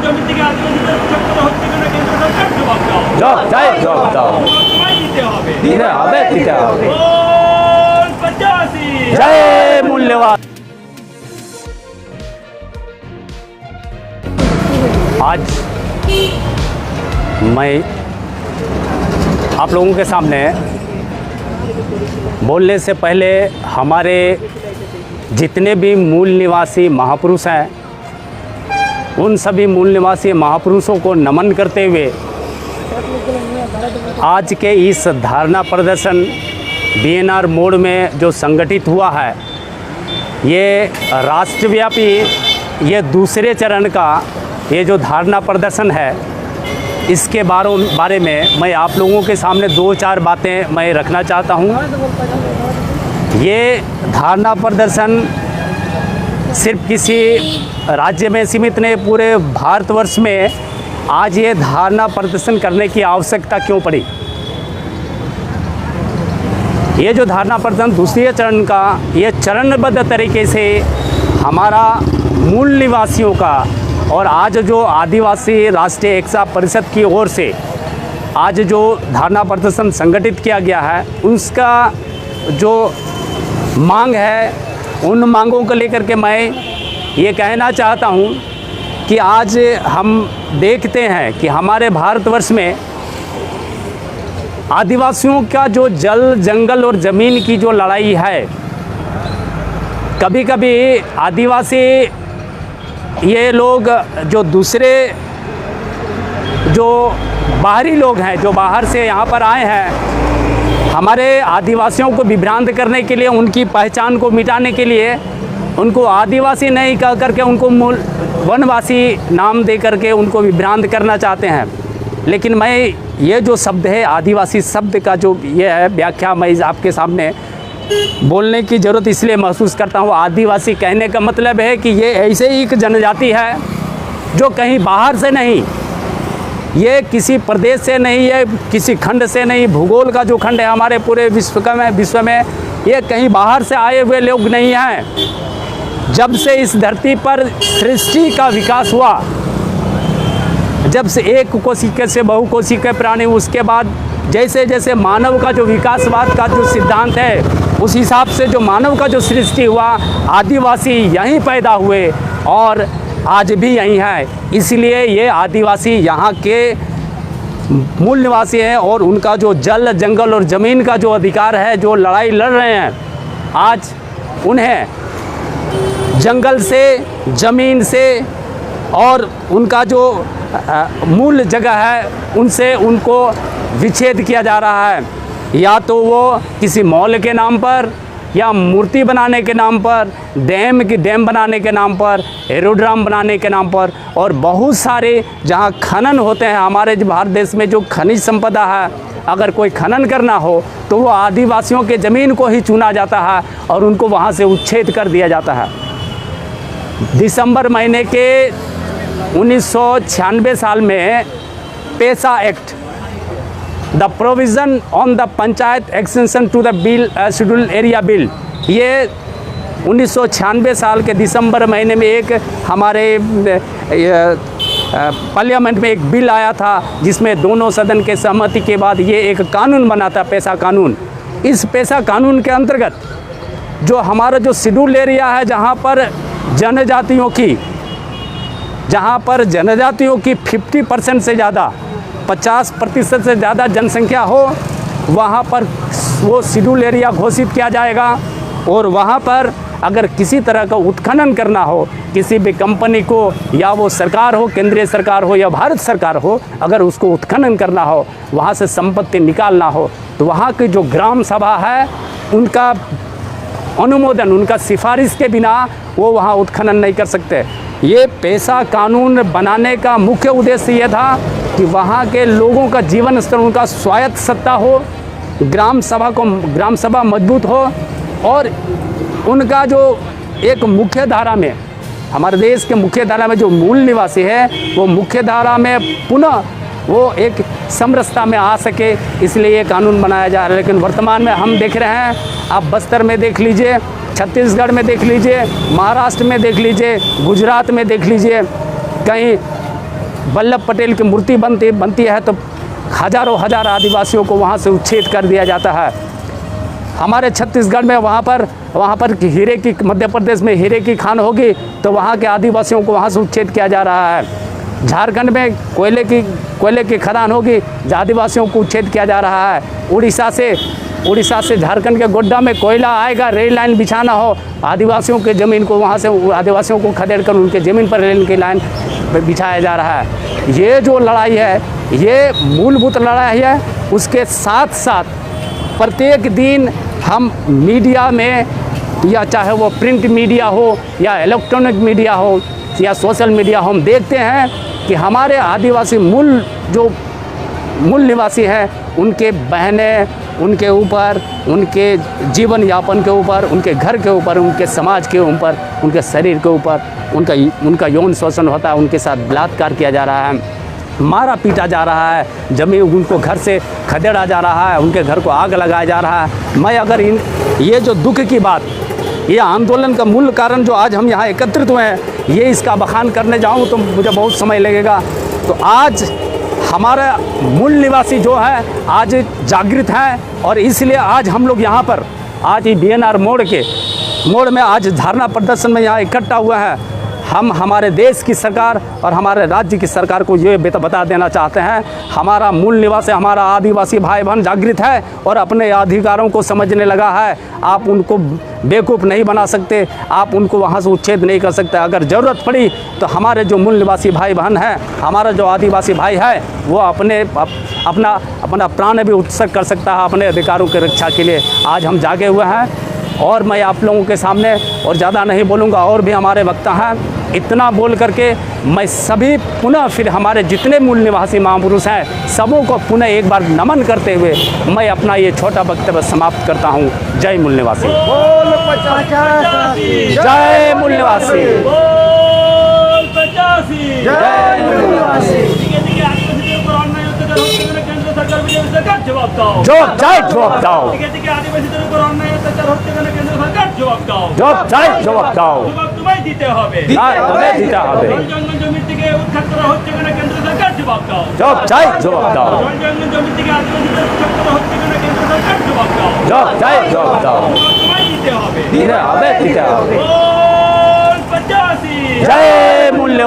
সমিতিকে আদিবাসীদের উচ্ছেদ হচ্ছে কিনা কেন্দ্র সরকার জবাব দাও। জবাব দাও। তোমায় দিতে হবে। দিতে হবে। बोल 85 जय मूल्यवान। आज मैं आप लोगों के सामने बोलने से पहले हमारे जितने भी मूल निवासी महापुरुष हैं उन सभी मूल निवासी महापुरुषों को नमन करते हुए आज के इस धारणा प्रदर्शन DNR मोड में जो संगठित हुआ है, ये राष्ट्रव्यापी ये दूसरे चरण का ये जो धारणा प्रदर्शन है, इसके बारे में मैं आप लोगों के सामने 2-4 बातें मैं रखना चाहता हूँ। ये धारणा प्रदर्शन सिर्फ किसी राज्य में सीमित नहीं, पूरे भारतवर्ष में आज ये धारणा प्रदर्शन करने की आवश्यकता क्यों पड़ी। ये जो धारणा प्रदर्शन दूसरे चरण का ये चरणबद्ध तरीके से हमारा मूल निवासियों का और आज जो आदिवासी राष्ट्रीय एकता परिषद की ओर से आज जो धारणा प्रदर्शन संगठित किया गया है, उसका जो मांग है, उन मांगों को लेकर के मैं ये कहना चाहता हूँ कि आज हम देखते हैं कि हमारे भारतवर्ष में आदिवासियों का जो जल जंगल और ज़मीन की जो लड़ाई है, कभी कभी आदिवासी ये लोग जो दूसरे जो बाहरी लोग हैं, जो बाहर से यहाँ पर आए हैं, हमारे आदिवासियों को विभ्रांत करने के लिए, उनकी पहचान को मिटाने के लिए उनको आदिवासी नहीं कह करके उनको मूल वनवासी नाम दे करके उनको विभ्रांत करना चाहते हैं। लेकिन मैं ये जो शब्द है आदिवासी शब्द का जो ये है व्याख्या मैं आपके सामने बोलने की ज़रूरत इसलिए महसूस करता हूँ। आदिवासी कहने का मतलब है कि ये ऐसे ही एक जनजाति है जो कहीं बाहर से नहीं, ये किसी प्रदेश से नहीं है, किसी खंड से नहीं, भूगोल का जो खंड है हमारे पूरे विश्व में ये कहीं बाहर से आए हुए लोग नहीं हैं। जब से इस धरती पर सृष्टि का विकास हुआ, जब से एक कोशिका से बहुकोशिकीय प्राणी, उसके बाद जैसे जैसे मानव का जो विकासवाद का जो सिद्धांत है, उस हिसाब से जो मानव का जो सृष्टि हुआ, आदिवासी यहीं पैदा हुए और आज भी यहीं है। इसलिए ये आदिवासी यहाँ के मूल निवासी हैं और उनका जो जल जंगल और ज़मीन का जो अधिकार है, जो लड़ाई लड़ रहे हैं, आज उन्हें जंगल से, ज़मीन से और उनका जो मूल जगह है उनसे उनको विच्छेद किया जा रहा है। या तो वो किसी मॉल के नाम पर, या मूर्ति बनाने के नाम पर, डैम बनाने के नाम पर, एरोड्राम बनाने के नाम पर, और बहुत सारे जहाँ खनन होते हैं। हमारे भारत देश में जो खनिज संपदा है, अगर कोई खनन करना हो तो वो आदिवासियों के ज़मीन को ही चुना जाता है और उनको वहाँ से उच्छेद कर दिया जाता है। दिसंबर महीने के 1996 साल में PESA act, the provision on the panchayat extension to the bill schedule area bill, ये 1996 साल के दिसंबर महीने में एक हमारे पार्लियामेंट में एक बिल आया था, जिसमें दोनों सदन के सहमति के बाद ये एक कानून बना था, पेसा कानून। इस पेसा कानून के अंतर्गत जो हमारा जो शेड्यूल एरिया है, जहाँ पर जनजातियों की 50% से ज़्यादा, 50% से ज़्यादा जनसंख्या हो, वहाँ पर वो शेड्यूल एरिया घोषित किया जाएगा। और वहाँ पर अगर किसी तरह का उत्खनन करना हो, किसी भी कंपनी को, या वो सरकार हो, केंद्रीय सरकार हो या भारत सरकार हो, अगर उसको उत्खनन करना हो, वहाँ से संपत्ति निकालना हो, तो वहाँ की जो ग्राम सभा है उनका अनुमोदन, उनका सिफारिश के बिना वो वहाँ उत्खनन नहीं कर सकते। ये पेसा कानून बनाने का मुख्य उद्देश्य ये था कि वहाँ के लोगों का जीवन स्तर, उनका स्वायत्त सत्ता हो, ग्राम सभा मजबूत हो, और उनका जो एक मुख्य धारा में, हमारे देश के मुख्य धारा में जो मूल निवासी है, वो मुख्य धारा में पुनः वो एक समरसता में आ सके, इसलिए ये कानून बनाया जा रहा है। लेकिन वर्तमान में हम देख रहे हैं, आप बस्तर में देख लीजिए, छत्तीसगढ़ में देख लीजिए, महाराष्ट्र में देख लीजिए, गुजरात में देख लीजिए, कहीं वल्लभ पटेल की मूर्ति बनती है तो हज़ारों हजार आदिवासियों को वहाँ से उच्छेद कर दिया जाता है। हमारे छत्तीसगढ़ में वहाँ पर हीरे की, मध्य प्रदेश में हीरे की खान होगी तो वहाँ के आदिवासियों को वहाँ से उच्छेद किया जा रहा है। झारखंड में कोयले की खदान होगी, आदिवासियों को उच्छेद किया जा रहा है। उड़ीसा से झारखंड के गोड्डा में कोयला आएगा, रेल लाइन बिछाना हो, आदिवासियों के ज़मीन को वहाँ से आदिवासियों को खदेड़ कर उनके ज़मीन पर रेल की लाइन बिछाया जा रहा है। ये जो लड़ाई है, ये मूलभूत लड़ाई है। उसके साथ साथ प्रत्येक दिन हम मीडिया में, या चाहे वो प्रिंट मीडिया हो या इलेक्ट्रॉनिक मीडिया हो या सोशल मीडिया हो, हम देखते हैं कि हमारे आदिवासी मूल निवासी हैं, उनके बहनें, उनके ऊपर, उनके जीवन यापन के ऊपर, उनके घर के ऊपर, उनके समाज के ऊपर, उनके शरीर के ऊपर उनका यौन शोषण होता है, उनके साथ बलात्कार किया जा रहा है, मारा पीटा जा रहा है, जमीन उनको घर से खदेड़ा जा रहा है, उनके घर को आग लगाया जा रहा है। मैं अगर ये जो दुख की बात, ये आंदोलन का मूल कारण जो आज हम यहाँ एकत्रित हुए हैं, ये इसका बखान करने जाऊँ तो मुझे बहुत समय लगेगा। तो आज हमारा मूल निवासी जो है आज जागृत हैं और इसलिए आज हम लोग यहाँ पर आज BNR मोड़ में आज धरना प्रदर्शन में यहाँ इकट्ठा हुआ है। हम हमारे देश की सरकार और हमारे राज्य की सरकार को ये बता देना चाहते हैं, हमारा मूल निवासी, हमारा आदिवासी भाई बहन जागृत है और अपने अधिकारों को समझने लगा है। आप उनको बेवकूफ़ नहीं बना सकते, आप उनको वहाँ से उच्छेद नहीं कर सकते। अगर ज़रूरत पड़ी तो हमारे जो मूल निवासी भाई बहन हैं, हमारा जो आदिवासी भाई है, वो अपना प्राण भी उत्सर्ग कर सकता है अपने अधिकारों की रक्षा के लिए। आज हम जागे हुए हैं और मैं आप लोगों के सामने और ज़्यादा नहीं बोलूँगा, और भी हमारे वक्ता हैं। इतना बोल करके मैं सभी पुनः फिर हमारे जितने मूल निवासी महापुरुष हैं, सबों को पुनः एक बार नमन करते हुए मैं अपना ये छोटा वक्तव्य समाप्त करता हूँ। जय मूल निवासी, जय मूल निवासी, जय मूल निवासी। जवाब दो, जवाब दो, जवाब दो। तुम्हें दीते হবে, দিতে হবে। জঙ্গল জমি থেকে উৎখাত করা হচ্ছে কেন কেন্দ্র সরকার জবাব দাও। জবাব দাও। জঙ্গল জমি থেকে আদিবাসীদের উৎখাত করা হচ্ছে কেন কেন্দ্র সরকার জবাব দাও। জবাব দাও। তোমায় দিতে হবে। দিতে হবে। बोल 85 जय मूल्य